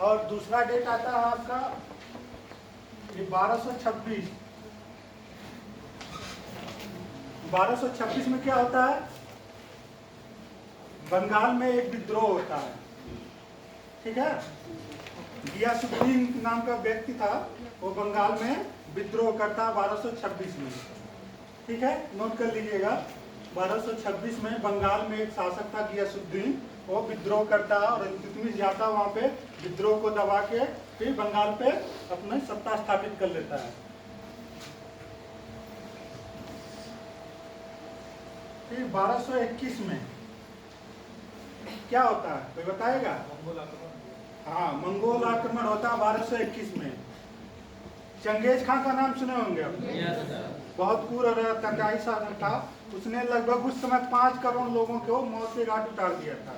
और दूसरा डेट आता है आपका ये 1226। 1226 में क्या होता है, बंगाल में एक विद्रोह होता है, ठीक है। गियासुद्दीन नाम का व्यक्ति था, वो बंगाल में विद्रोह करता है 1226 में, ठीक है, नोट कर लीजिएगा। 1226 में बंगाल में एक शासक था गियासुद्दीन, वो विद्रोह करता है और इल्तुतमिश जाता है वहाँ पे, विद्रोह को दबा के फिर बंगाल पे अपने सत्ता स्थापित कर लेता है। फिर 1221 में क्या होता है, कोई बताएगा? हाँ, मंगोल आक्रमण होता है 1221 में। चंगेज खान का नाम सुने होंगे आप? बहुत क्रूर और तंगाई शासक था। उसने लगभग उस समय 5 करोड़ लोगों को मौत के घाट उतार दिया था।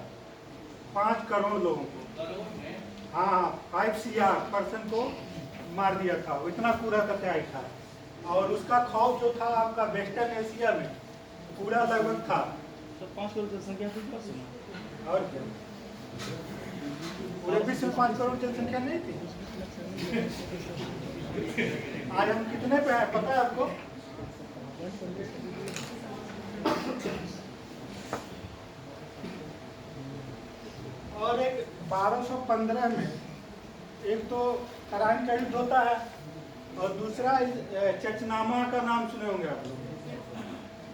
5 करोड़ लोगों को, हाँ 5 CR पर्सन को मार दिया था। वो इतना क्रूर कत्याई था। और उसका खौफ जो था आपका वेस्टर्न एशिया में पूरा लगभग था। तो 5 करोड़ जनसंख्या और क्या, पूरे विश्व में 5 करोड़ जनसंख्या नहीं थी। आज हम कितने पे हैं पता है आपको? और एक 1215 में एक तो कराइन का युद्ध होता है और दूसरा चर्चनामा का नाम सुने होंगे आप लोग।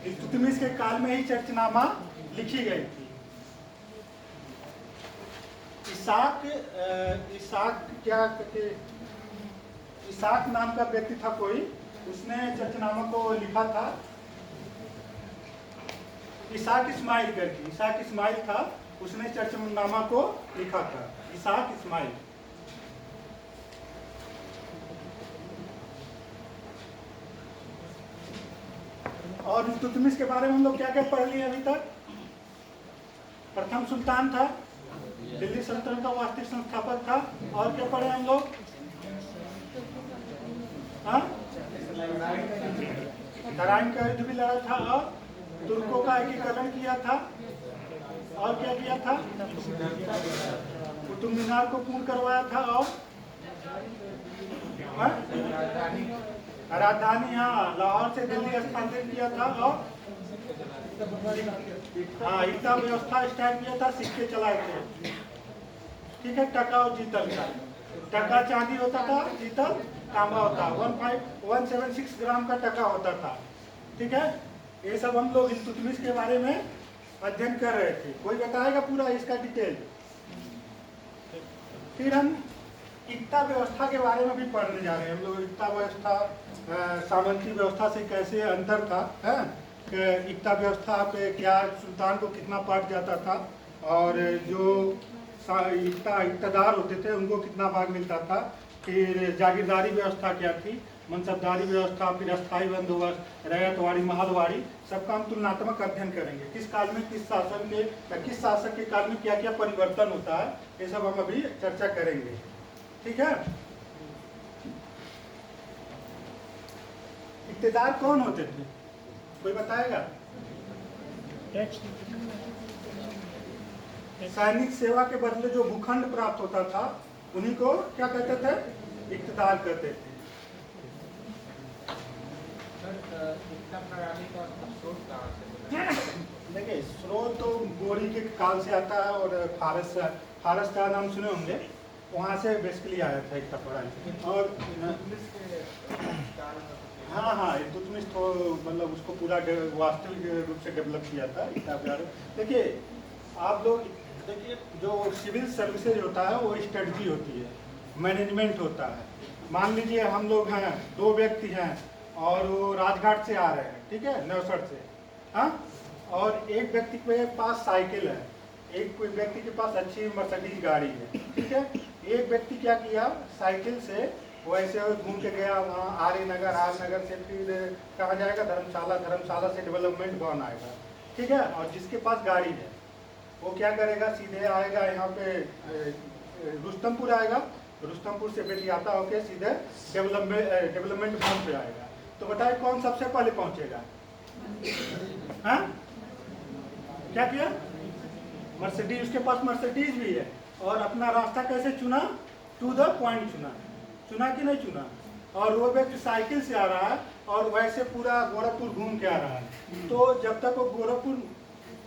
इल्तुतमिश के काल में ही चर्चनामा लिखी गई थी। इसाक क्या कहते, इसाक नाम का व्यक्ति था कोई, उसने चर्चनामा को लिखा था। इसाक इस्माइल करके, इसाक इस्माइल था, उसने चर्चनामा को लिखा था। इसाक इस्माइल। और इल्तुतमिश के बारे में हम लोग क्या क्या पढ़ लिए अभी तक? प्रथम सुल्तान था, दिल्ली सल्तनत का वास्तविक संस्थापक था। और क्या पढ़े हम लोग? तराइन का युद्ध भी लड़ा था और तुर्कों का एकीकरण किया था। और क्या किया था? कुतुब मीनार को पूर्ण करवाया था। और राजधानी, हाँ, लाहौर से दिल्ली स्थानांतरित किया था। और हाँ, इकता व्यवस्था स्टार्ट किया था, सिक्के चलाए थे, ठीक है। टका और जीतल का, टका चांदी होता था, जीतल तांबा होता। 176 ग्राम का टका होता था, ठीक है। ये सब हम लोग इल्तुतमिश के बारे में अध्ययन कर रहे थे। कोई बताएगा पूरा इसका डिटेल? फिर हम इकता व्यवस्था के बारे में भी पढ़ने जा रहे हैं। हम लोग इकता व्यवस्था, सामंती व्यवस्था से कैसे अंतर था, है इकता व्यवस्था पे क्या सुल्तान को कितना पार्ट जाता था, और जो इकतदार होते थे उनको कितना भाग मिलता था। फिर जागीरदारी व्यवस्था क्या थी, मनसबदारी व्यवस्था, फिर अस्थायी बंदोबस्त, रैयतवाड़ी, महलवाड़ी, सबका हम तुलनात्मक अध्ययन करेंगे। किस काल में किस शासक के काल में क्या क्या परिवर्तन होता है, ये सब हम अभी चर्चा करेंगे, ठीक है। इक्तदार कौन होते थे, कोई बताएगा? सैनिक सेवा के बदले जो भूखंड प्राप्त होता था उन्हीं को क्या कहते थे? इक्तदार कहते थे। देखिए, स्रोत तो गोरी के काल से आता है और फारस का नाम सुने होंगे, वहाँ से बेसिकली आया था इकता पढ़ाई। और हाँ, इल्तुतमिश तो मतलब उसको पूरा वास्तविक रूप से डेवलप किया था इकता। देखिए आप लोग, देखिए जो सिविल सर्विसेज होता है वो स्ट्रेटजी होती है, मैनेजमेंट होता है। मान लीजिए हम लोग हैं, 2 व्यक्ति हैं और वो राजघाट से आ रहे हैं, ठीक है, नौसर से, हाँ, और एक व्यक्ति के पास साइकिल है, एक कोई व्यक्ति के पास अच्छी मर्सिडीज गाड़ी है, ठीक है। एक व्यक्ति क्या किया, साइकिल से वो ऐसे घूम के गया वहाँ आर्य नगर से फिर कहाँ जाएगा, धर्मशाला से डेवलपमेंट भवन आएगा, ठीक है। और जिसके पास गाड़ी है वो क्या करेगा, सीधे आएगा यहाँ पे रुस्तमपुर आएगा, रुस्तमपुर से बेलियाता होके सीधे डेवलपमेंट भवन पे आएगा। तो बताए कौन सबसे पहले पहुँचेगा? हाँ, क्या किया? मर्सिडीज, उसके पास मर्सिडीज भी है। और अपना रास्ता कैसे चुना? टू द पॉइंट चुना, चुना कि नहीं चुना, और वो व्यक्ति साइकिल से आ रहा है और वैसे पूरा गोरखपुर घूम के आ रहा है, तो जब तक वो गोरखपुर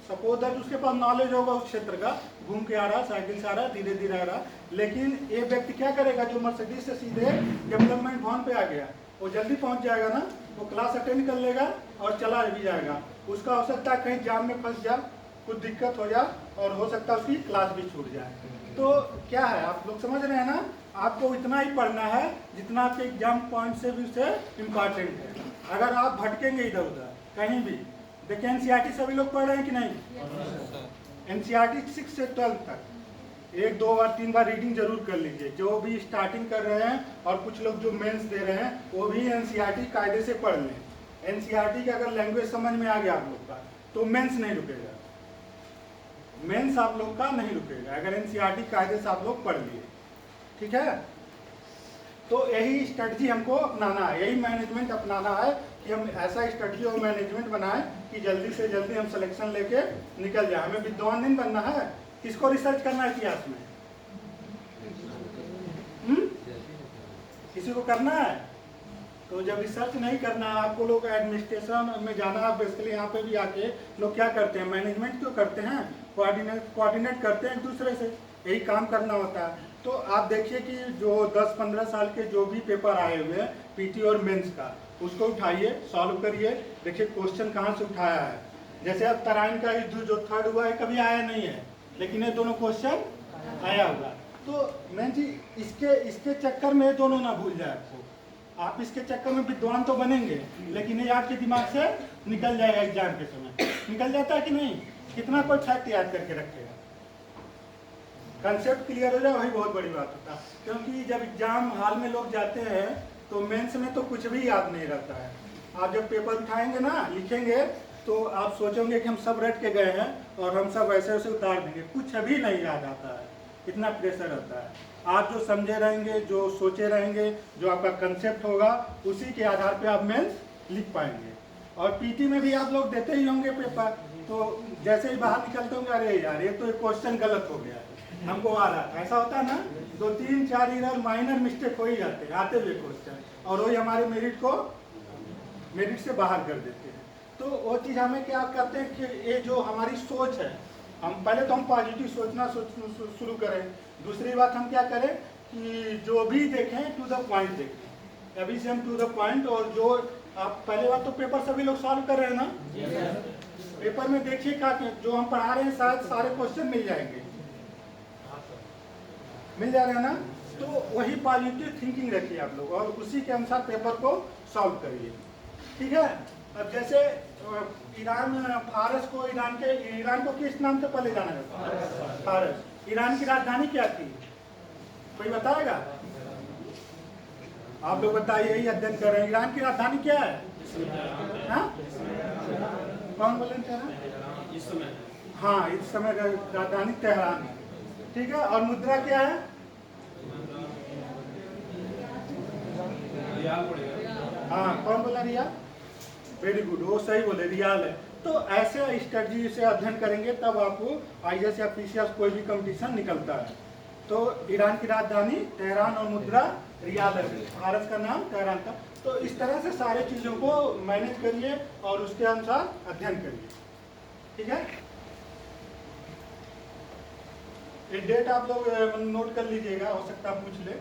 सपोज दैट उसके पास नॉलेज होगा उस क्षेत्र का, घूम के आ रहा है, साइकिल से आ रहा है, धीरे धीरे आ रहा है, लेकिन ये व्यक्ति क्या करेगा जो मर्सिडीज से सीधे डेवलपमेंट भवन पे आ गया, वो जल्दी पहुंच जाएगा ना, वो क्लास अटेंड कर लेगा और चला भी जाएगा। उसका हो सकता है कहीं जाम में फंस जाए, कुछ दिक्कत हो जाए, और हो सकता है उसकी क्लास भी छूट जाए। तो क्या है, आप लोग समझ रहे हैं ना, आपको इतना ही पढ़ना है जितना आपके एग्जाम पॉइंट से भी से इम्पॉर्टेंट है। अगर आप भटकेंगे इधर उधर कहीं भी, देखिए एनसीईआरटी सभी लोग पढ़ रहे हैं कि नहीं? एनसीईआरटी 6 से 12 तक 1 2 बार 3 बार रीडिंग जरूर कर लीजिए। जो भी स्टार्टिंग कर रहे हैं और कुछ लोग जो मेंस दे रहे हैं वो भी एनसीईआरटी कायदे से पढ़ लें। एनसीईआरटी का अगर लैंग्वेज समझ में आ गया आप लोग का तो मेंस नहीं रुकेगा, मेंस आप लोग का नहीं रुकेगा अगर एनसीईआरटी कायदे से आप लोग पढ़ लिए, ठीक है। तो यही स्ट्रेटजी हमको अपनाना है, यही मैनेजमेंट अपनाना है कि हम ऐसा स्ट्रेटजी और मैनेजमेंट बनाएं कि जल्दी से जल्दी हम सिलेक्शन लेके निकल जाए। हमें विद्वान नहीं बनना है, किसको रिसर्च करना है इतिहास में? किसी को करना है? तो जब रिसर्च नहीं करना है आपको, लोग एडमिनिस्ट्रेशन में जाना है, बेसिकली यहाँ पे भी आके लोग क्या करते हैं, मैनेजमेंट क्यों करते हैं, कोऑर्डिनेट करते हैं एक दूसरे से, यही काम करना होता है। तो आप देखिए कि जो 10-15 साल के जो भी पेपर आए हुए हैं पीटी और मेंस का, उसको उठाइए, सॉल्व करिए, देखिए क्वेश्चन कहाँ से उठाया है। जैसे अब तराइन का युद्ध जो थर्ड हुआ है कभी आया नहीं है, लेकिन ये दोनों क्वेश्चन आया होगा। तो मैं जी इसके चक्कर में ये दोनों ना भूल जाए आपको, आप इसके चक्कर में विद्वान तो बनेंगे लेकिन ये आपके दिमाग से निकल जाएगा, एग्जाम के समय निकल जाता है कि नहीं? कितना कोई फैक्ट याद करके रखेगा, कंसेप्ट क्लियर हो जाए वही बहुत बड़ी बात होता है। क्योंकि जब एग्जाम हॉल में लोग जाते हैं तो मेंस में तो कुछ भी याद नहीं रहता है। आप जब पेपर उठाएंगे ना, लिखेंगे, तो आप सोचेंगे कि हम सब रट के गए हैं और हम सब वैसे वैसे उतार देंगे, कुछ भी नहीं याद आता है, इतना प्रेशर रहता है। आप जो समझे रहेंगे, जो सोचे रहेंगे, जो आपका कंसेप्ट होगा, उसी के आधार पे आप मेंस लिख पाएंगे। और पीटी में भी आप लोग देते ही होंगे पेपर, तो जैसे ही बाहर निकलते होंगे, अरे यार ये तो एक क्वेश्चन गलत हो गया, हमको आ रहा था, ऐसा होता है ना, 2-3-4 इधर माइनर मिस्टेक हो ही जाते हैं आते हुए क्वेश्चन, और वही हमारे मेरिट से बाहर कर देते हैं। तो वो चीज़ हमें क्या करते हैं कि ये जो हमारी सोच है, हम पहले तो हम पॉजिटिव सोचना शुरू करें। दूसरी बात हम क्या करें कि जो भी देखें टू द पॉइंट देखें, अभी से हम टू द पॉइंट। और जो आप पहले बात तो पेपर सभी लोग सॉल्व कर रहे हैं ना, पेपर में देखिए क्या जो हम पढ़ा रहे हैं शायद सारे क्वेश्चन मिल जाएंगे, मिल जा रहे हैं ना। तो वही पॉजिटिव थिंकिंग रखिए आप लोग और उसी के अनुसार पेपर को सॉल्व करिए, ठीक है। अब जैसे ईरान फारस को ईरान को किस नाम से पहले जाना जाता है? फारस। ईरान की राजधानी क्या थी, कोई बताएगा? आप लोग बताइए, यही अध्ययन कर रहे हैं, ईरान की राजधानी क्या है? हाँ, कौन बोले इस समय? हाँ, इस समय राजधानी तेहरान है, ठीक है। और मुद्रा क्या है? रियाल पड़ेगा। हाँ, कौन बोला रियाल? वेरी गुड, वो सही बोले, रियाल है। तो ऐसे स्ट्रेटजी से अध्ययन करेंगे तब आपको आईएएस या पीसीएस कोई भी कंपटीशन निकलता है। तो ईरान की राजधानी तेहरान और मुद्रा रियाल है, भारत का नाम तेहरान था। तो इस तरह से सारे चीज़ों को मैनेज करिए और उसके अनुसार अध्ययन करिए, ठीक है। ये डेट आप लोग नोट कर लीजिएगा, हो सकता है पूछ ले।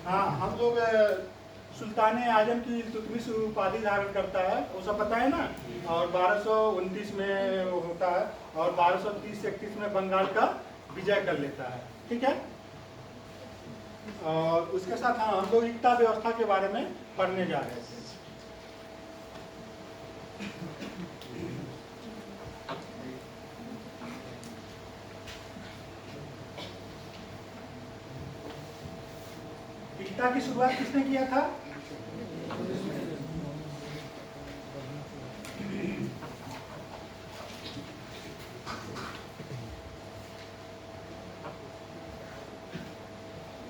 हाँ, हम लोग सुल्तान आजम की इल्तुतमिश उपाधि धारण करता है, वो सब पता है ना। और 1229 में होता है और 1230-31 में बंगाल का विजय कर लेता है, ठीक है। और उसके साथ हाँ, हम लोग एकता व्यवस्था के बारे में पढ़ने जा रहे थे। एकता की शुरुआत किसने किया था?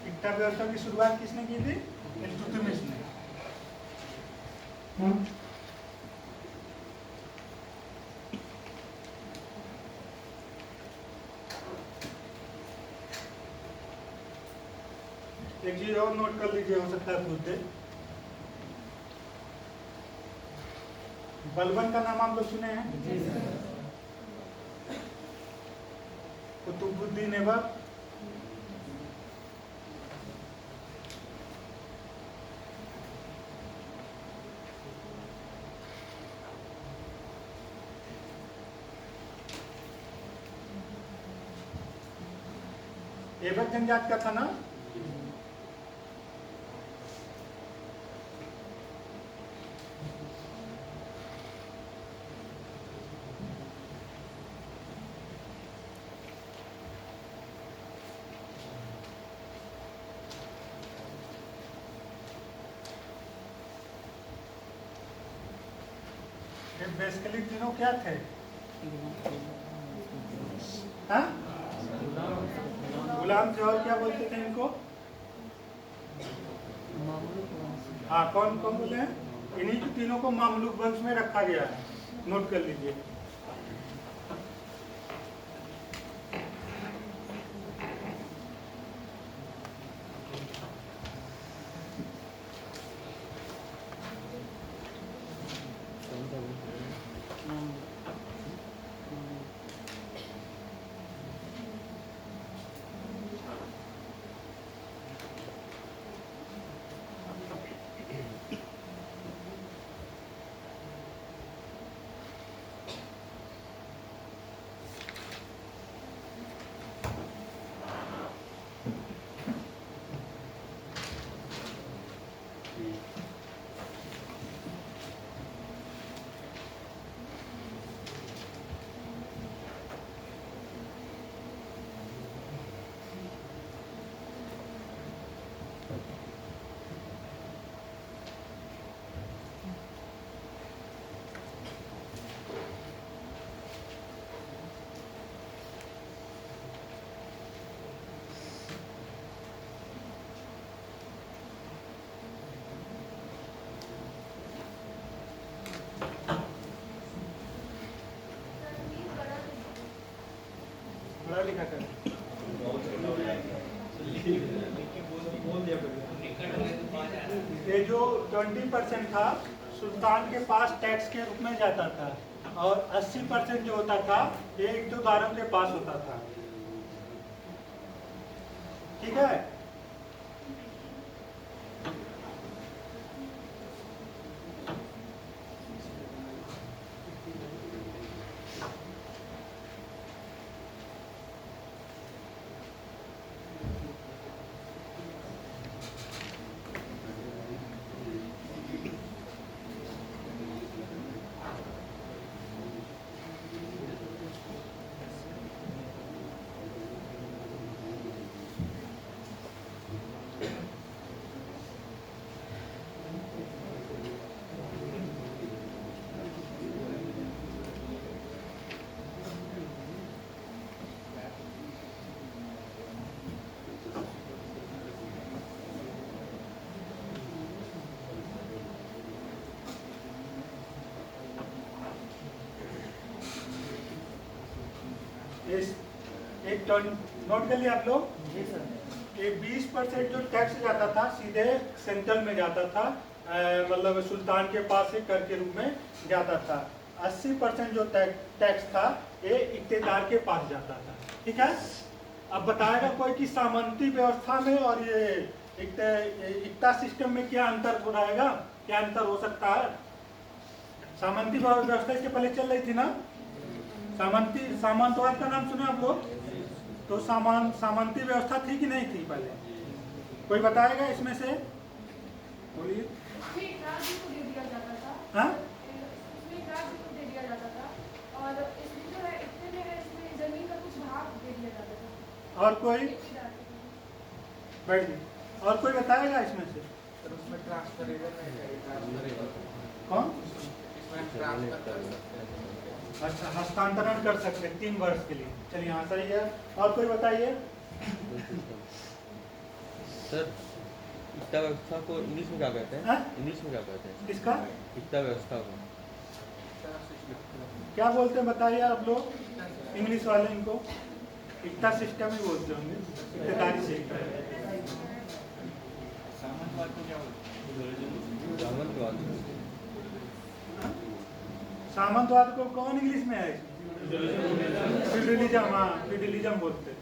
एकता व्यवस्था की शुरुआत किसने की थी? इल्तुतमिश ने। एक चीज और नोट कर लीजिए, हो सकता है पूछ दे। बलबन का नाम आप लोग सुने हैं? कुतुबुद्दीन ऐबक, ऐबक जनजाति का था ना? ये बेसिकली तीनों क्या थे? हाँ? गुलाम थे, और क्या बोलते थे इनको? हाँ, कौन कौन बोले हैं? इन्हीं के तीनों को मामलुक वंश में रखा गया है, नोट कर लीजिए। पढ़ा लिखा कर। ये जो 20% था सुल्तान के पास टैक्स के रूप में जाता था, और 80% जो होता था ये इक़्तिदारों के पास होता था। ठीक है? एक टन नोट कर लिया आप लोग? जी सर। ये 20% जो टैक्स जाता था सीधे सेंट्रल में जाता था, मतलब सुल्तान के पास से कर के रूप में जाता था। 80% जो टैक्स था ये इक़्तिदार के पास जाता था। ठीक है? अब बताएगा कोई कि सामंती व्यवस्था में और ये इक्ता सिस्टम में क्या अंतर हो रहेगा, क्या अंतर हो सकता है? सामंती व्यवस्था इसके पहले चल रही थी ना? सामंतवाद का नाम सुने आप लोग? तो सामंती व्यवस्था थी कि नहीं थी पहले? कोई बताएगा इसमें से? बोलिए। राज्य को दे दिया जाता था। हाँ? इसमें राज्य को दे दिया जाता था, और इसमें जो है इतने में है, इसमें जमीन का कुछ भाग दे दिया जाता था। और कोई? बैठ गई। और कोई बताएगा इसमें से? उसमें ट्रांसफर कौन? इसमें अच्छा, हस्तांतरण कर सकते 3 वर्ष के लिए। चलिए, हाँ सही है। और कोई बताइए? सर, इक्ता व्यवस्था को इंग्लिश में क्या कहते हैं? हाँ? इंग्लिश में क्या कहते हैं किसका? इक्ता व्यवस्था को क्या बोलते हैं बताइए आप लोग? इंग्लिश वाले इनको इक्ता सिस्टम ही बोलते होंगे, इक़्तिदारी सिस्टम। सामंतवाद सामंतवाद को कौन इंग्लिश में है? फ्यूडलिज्म, हाँ फ्यूडलिज्म बोलते थे।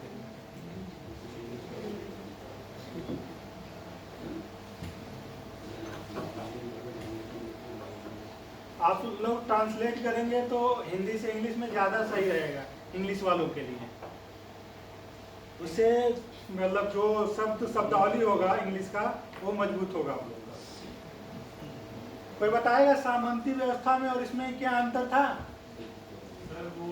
आप लोग ट्रांसलेट करेंगे तो हिंदी से इंग्लिश में ज़्यादा सही रहेगा इंग्लिश वालों के लिए। उससे मतलब जो शब्दावली होगा इंग्लिश का वो मजबूत होगा आप लोग का। कोई बताएगा सामंती व्यवस्था में और इसमें क्या अंतर था? सर वो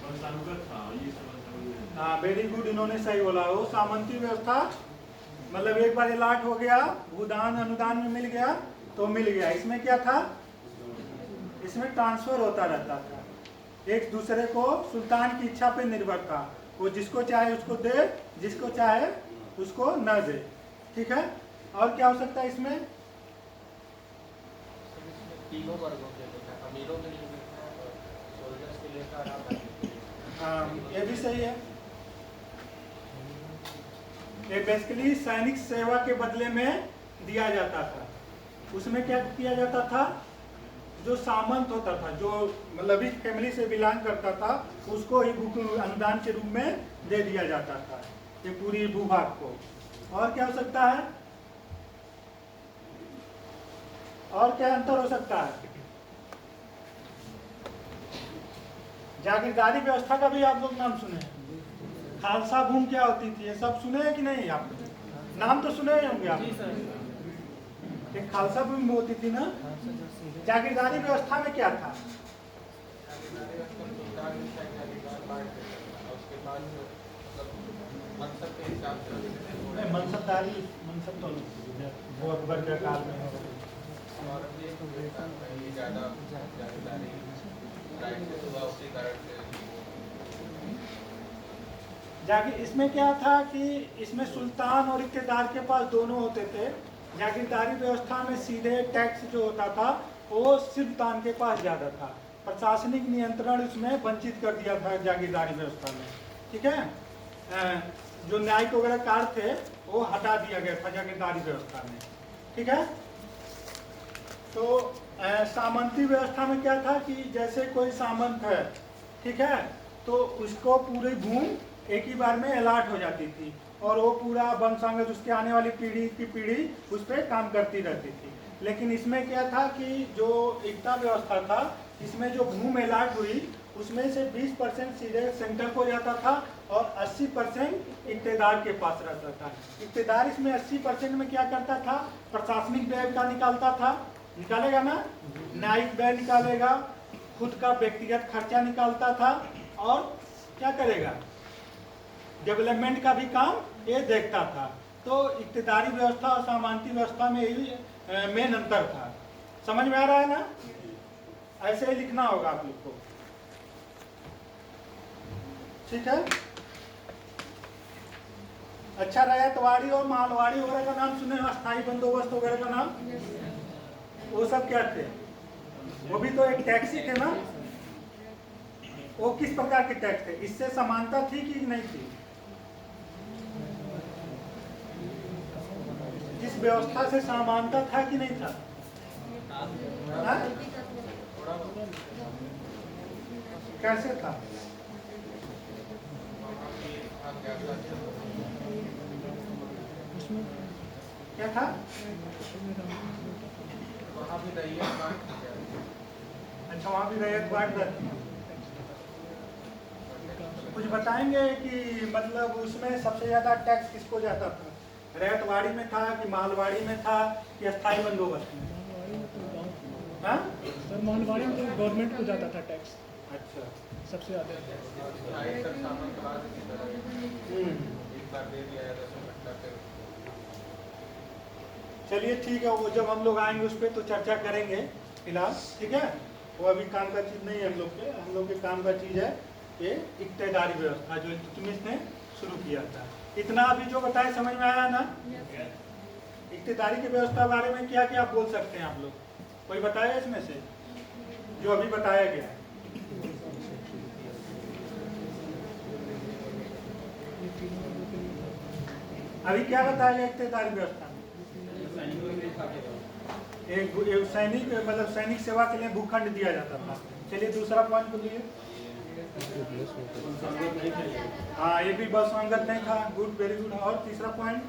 वंशानुगत था, ये सब वंशानुगत। हाँ वेरी गुड, इन्होंने सही बोला। वो सामंती व्यवस्था मतलब एक बार अलाट हो गया, भूदान अनुदान में मिल गया तो मिल गया। इसमें क्या था? इसमें ट्रांसफर होता रहता था, एक दूसरे को सुल्तान की इच्छा पे निर्भर था। वो जिसको चाहे उसको दे, जिसको चाहे उसको न दे। ठीक है, और क्या हो सकता है इसमें? तीनों वर्गों के लिए था, अमीरों के लिए भी था और सोल्जर्स के लिए था, आराम करने के लिए। हाँ ये भी सही है। ये बेसिकली सैनिक सेवा के बदले में दिया जाता था। उसमें क्या किया जाता था? जो सामंत होता था, जो मतलब इस फैमिली से बिलोंग करता था, उसको ही अनुदान के रूप में दे दिया जाता था ये पूरी भूभाग को। और क्या हो सकता है? और क्या अंतर हो सकता है? जागीरदारी व्यवस्था का भी आप लोग नाम सुने हैं। खालसा भूमि क्या होती थी, ये सब सुने हैं कि नहीं? आप नाम तो सुने ही होंगे आप। एक खालसा भूमि होती थी ना। जागीरदारी व्यवस्था में क्या था? मनसबदारी, मनसब तो वो अकबर के काल में जागीर। इसमें क्या था कि इसमें सुल्तान और इक्तेदार के पास दोनों होते थे। जागीरदारी व्यवस्था में सीधे टैक्स जो होता था वो सुल्तान के पास ज़्यादा था। प्रशासनिक नियंत्रण उसमें वंचित कर दिया था जागीरदारी व्यवस्था में। ठीक है, जो न्यायिक वगैरह कार्य थे वो हटा दिया गया था जागीरदारी व्यवस्था में। ठीक है, तो सामंती व्यवस्था में क्या था कि जैसे कोई सामंत है, ठीक है, तो उसको पूरी भूमि एक ही बार में अलाट हो जाती थी और वो पूरा वंशांगत उसके आने वाली पीढ़ी की पीढ़ी उस पर काम करती रहती थी। लेकिन इसमें क्या था कि जो एकता व्यवस्था था, इसमें जो भूमि अलाट हुई उसमें से 20% सीधे सेंटर को जाता था और 80% इक्तेदार के पास रहता था। इक्तेदार इसमें 80% में क्या करता था? प्रशासनिक व्यय का निकालता था, निकालेगा ना, न्यायिक व्यय निकालेगा, खुद का व्यक्तिगत खर्चा निकालता था और क्या करेगा? डेवलपमेंट का भी काम ये देखता था। तो इक्तेदारी व्यवस्था और सामंती व्यवस्था में यही मेन अंतर था। समझ में आ रहा है ना? ऐसे ही लिखना होगा आप लोग को। ठीक है, अच्छा, रैयतवाड़ी और मालवाड़ी वगैरह का नाम सुने? अस्थायी बंदोबस्त वगैरह का नाम? वो सब क्या थे? वो भी तो एक टैक्स ही थे ना। वो किस प्रकार के टैक्स थे? इससे समानता थी कि नहीं थी? इस व्यवस्था से समानता था कि नहीं था? कैसे था? क्या था? वहाँ भी रैयत बांट। अच्छा, वहाँ भी रैयत बांट रहती है। कुछ बताएंगे कि मतलब उसमें सबसे ज्यादा टैक्स किसको जाता था? रैयतवाड़ी में था कि मालवाड़ी में था कि अस्थायी बंदोबस्त में? हाँ? सर मालवाड़ी में तो गवर्नमेंट को जाता था टैक्स अच्छा, सबसे ज़्यादा। चलिए ठीक है, वो जब हम लोग आएंगे उस पर तो चर्चा करेंगे। फिलहाल ठीक है, वो अभी काम का चीज़ नहीं है हम लोग के काम का चीज़ है ये इक्तेदारी व्यवस्था जो इल्तुतमिश ने शुरू किया था। इतना अभी जो बताए समझ में आया ना? इक्तेदारी की व्यवस्था बारे में क्या क्या आप बोल सकते हैं आप लोग? कोई बताया इसमें से जो अभी बताया गया है? अभी क्या बताया गया इक्तेदारी व्यवस्था में? एक सैनिक मतलब सैनिक सेवा के लिए भूखंड दिया जाता था। चलिए दूसरा पॉइंट बोलिए। हाँ, ये भी बसवंगत नहीं था। Good, very good. और तीसरा पॉइंट,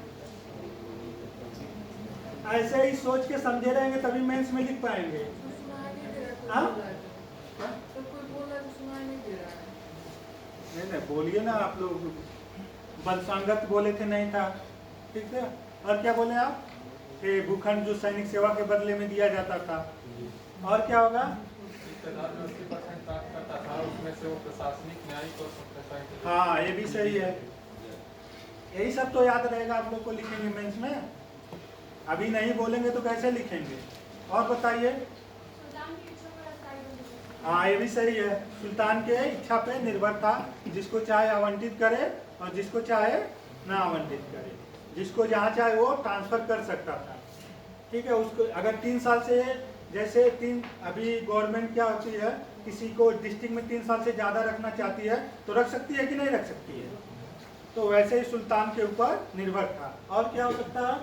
ऐसे ही सोच के समझे रहेंगे तभी मेंस में लिख पाएंगे। हाँ, नहीं बोलिए ना आप लोग। बलसंगत बोले थे, नहीं था, ठीक है। और क्या बोले आप? ये भूखंड जो सैनिक सेवा के बदले में दिया जाता था। और क्या होगा? उसमें से वो प्रशासनिक, न्यायिक और प्रशासनिक। हाँ, ये भी सही है। यही सब तो याद रहेगा आप लोग को, लिखेंगे मेंस में। अभी नहीं बोलेंगे तो कैसे लिखेंगे? और बताइए। सुल्तान की इच्छा पर अस्थायी बंदी। हाँ, ये भी सही है। सुल्तान के इच्छा पे निर्भर था, जिसको चाहे आवंटित करे और जिसको चाहे ना आवंटित करे। जिसको जहाँ चाहे वो ट्रांसफर कर सकता था, ठीक है। उसको अगर 3 साल से, जैसे अभी गवर्नमेंट क्या होती है, किसी को डिस्ट्रिक्ट में 3 साल से ज़्यादा रखना चाहती है तो रख सकती है कि नहीं रख सकती है। तो वैसे ही सुल्तान के ऊपर निर्भर था। और क्या हो सकता है?